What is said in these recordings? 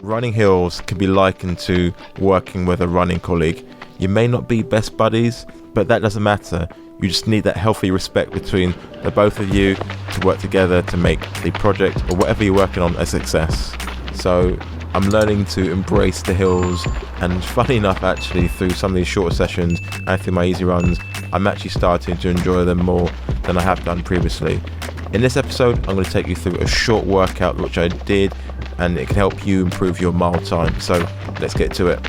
Running hills can be likened to working with a running colleague. You may not be best buddies, but that doesn't matter. You just need that healthy respect between the both of you to work together to make the project or whatever you're working on a success. So I'm learning to embrace the hills, and funny enough, actually, through some of these shorter sessions and through my easy runs, I'm actually starting to enjoy them more than I have done previously. In this episode, I'm going to take you through a short workout which I did, and it can help you improve your mile time. So let's get to it.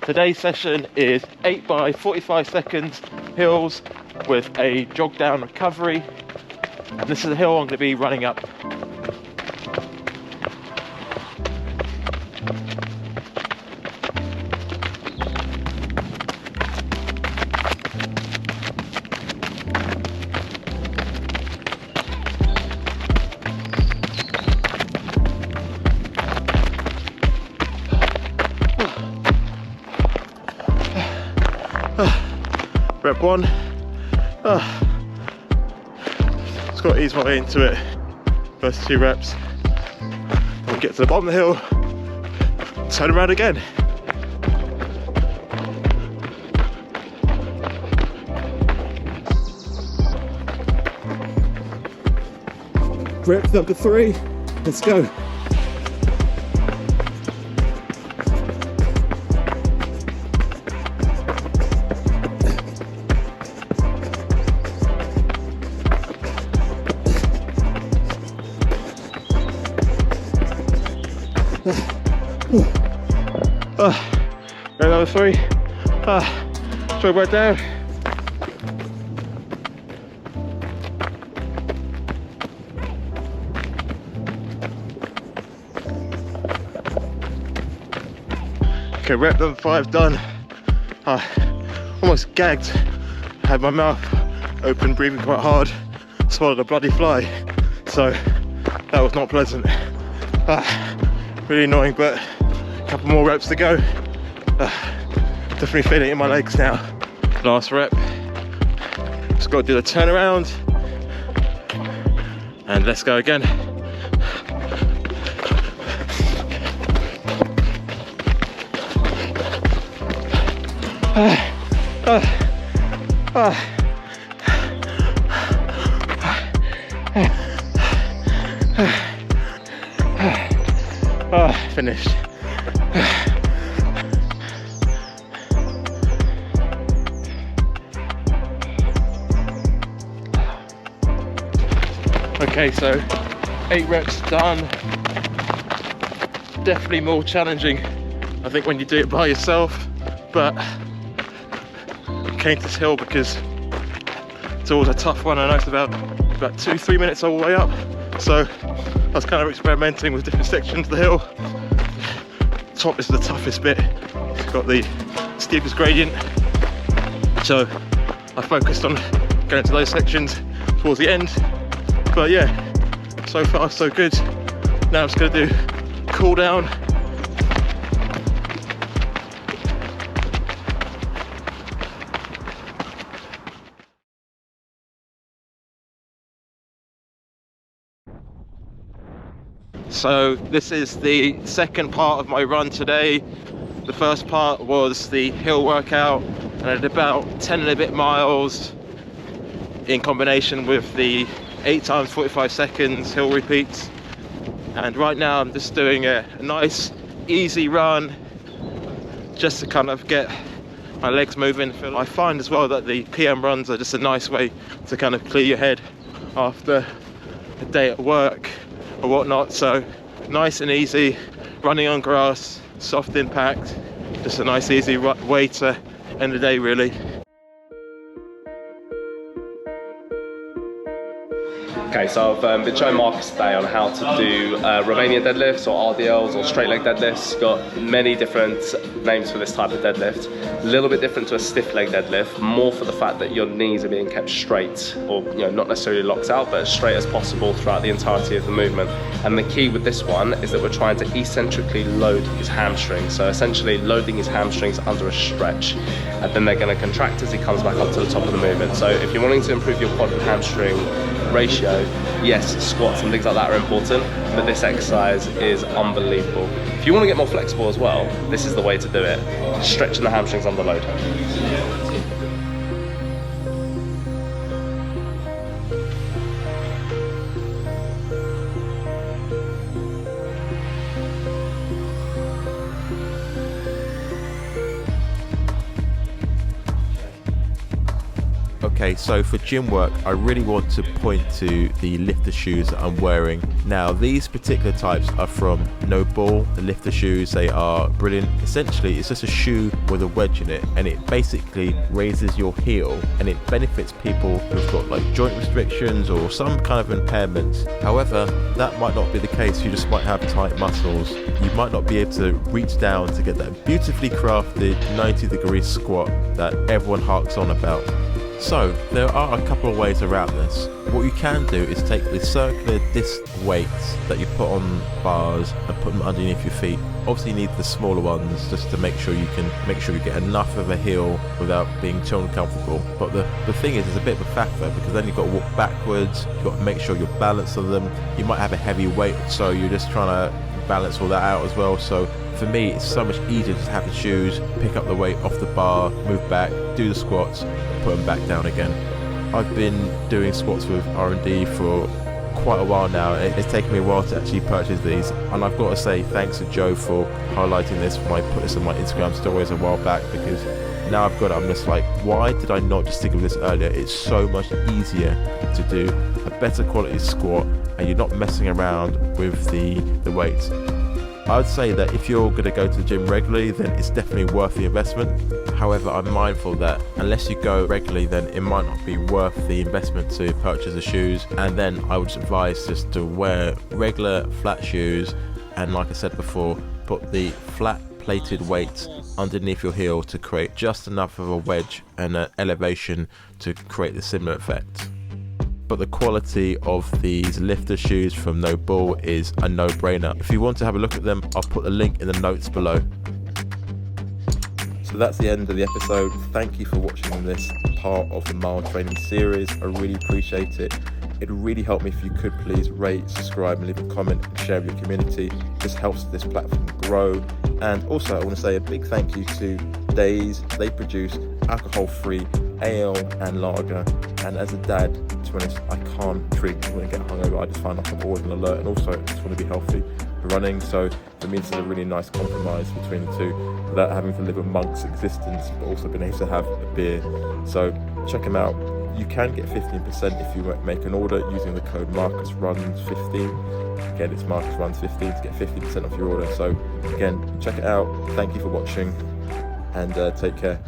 Today's session is 8 by 45 seconds hills with a jog down recovery. And this is a hill I'm going to be running up. Rep 1. Just got to ease my way into it. First 2 reps. We'll get to the bottom of the hill. Turn around again. Rep number 3. Let's go. Rep number 3. Throw right down. Okay, rep number 5 done. Almost gagged. I had my mouth open, breathing quite hard. Swallowed a bloody fly. So that was not pleasant. Really annoying, but a couple more reps to go. Definitely feeling it in my legs now. Last rep. Just got to do the turnaround. And let's go again. Finished. Okay, so 8 reps done. Definitely more challenging, I think, when you do it by yourself, but I came to this hill because it's always a tough one. I know it's about 2-3 minutes all the way up, so I was kind of experimenting with different sections of the hill. Top is the toughest bit. It's got the steepest gradient, so I focused on going to those sections towards the end. But yeah, so far so good. Now I'm just going to do cool down. So this is the second part of my run today. The first part was the hill workout, and I did about 10 and a bit miles in combination with the 8 times 45 seconds hill repeats. And right now I'm just doing a nice easy run just to kind of get my legs moving. I find as well that the PM runs are just a nice way to kind of clear your head after a day at work or whatnot. So nice and easy, running on grass, soft impact, just a nice easy way to end the day really. Okay, so I've been showing Marcus today on how to do Romanian deadlifts or RDLs or straight leg deadlifts. Got many different names for this type of deadlift. A little bit different to a stiff leg deadlift, more for the fact that your knees are being kept straight, or not necessarily locked out, but as straight as possible throughout the entirety of the movement. And the key with this one is that we're trying to eccentrically load his hamstrings. So essentially loading his hamstrings under a stretch, and then they're going to contract as he comes back up to the top of the movement. So if you're wanting to improve your quad and hamstring ratio, Yes, squats and things like that are important, but this exercise is unbelievable. If you want to get more flexible as well, this is the way to do it. Stretching the hamstrings under load. Okay, so for gym work, I really want to point to the lifter shoes that I'm wearing. Now, these particular types are from No Ball, the lifter shoes. They are brilliant. Essentially, it's just a shoe with a wedge in it, and it basically raises your heel, and it benefits people who've got like joint restrictions or some kind of impairments. However, that might not be the case. You just might have tight muscles. You might not be able to reach down to get that beautifully crafted 90-degree squat that everyone harks on about. So there are a couple of ways around this. What you can do is take the circular disc weights that you put on bars and put them underneath your feet. Obviously you need the smaller ones just to make sure you get enough of a heel without being too uncomfortable. But the thing is, it's a bit of a factor, because then you've got to walk backwards, you've got to make sure you're balanced on them. You might have a heavy weight, so you're just trying to balance all that out as well. So for me, it's so much easier to have the shoes, pick up the weight off the bar, move back, do the squats, put them back down again. I've been doing squats with R&D for quite a while now. It's taken me a while to actually purchase these, and I've got to say thanks to Joe for highlighting this when I put this on my Instagram stories a while back, because now I've got it, I'm just like, why did I not just think of this earlier? It's so much easier to do a better quality squat, and you're not messing around with the weights. I would say that if you're going to go to the gym regularly, then it's definitely worth the investment. However, I'm mindful that unless you go regularly, then it might not be worth the investment to purchase the shoes. And then I would advise just to wear regular flat shoes, and like I said before, put the flat plated weights underneath your heel to create just enough of a wedge and an elevation to create the similar effect. But the quality of these lifter shoes from No Ball is a no-brainer. If you want to have a look at them, I'll put the link in the notes below. So that's the end of the episode. Thank you for watching this part of the mile training series. I really appreciate it. It would really help me if you could please rate, subscribe, and leave a comment and share with your community. This helps this platform grow. And also, I want to say a big thank you to Days. They produce alcohol-free ale and lager, and as a dad, to be honest, I can't drink when I get hungover. I just find like I'm always on alert, and also I just want to be healthy for running. So for me, this is a really nice compromise between the two, without having to live a monk's existence, but also being able to have a beer. So check them out. You can get 15% if you make an order using the code MarcusRuns15. Again, it's MarcusRuns15 to get 15% off your order. So again, check it out. Thank you for watching, and take care.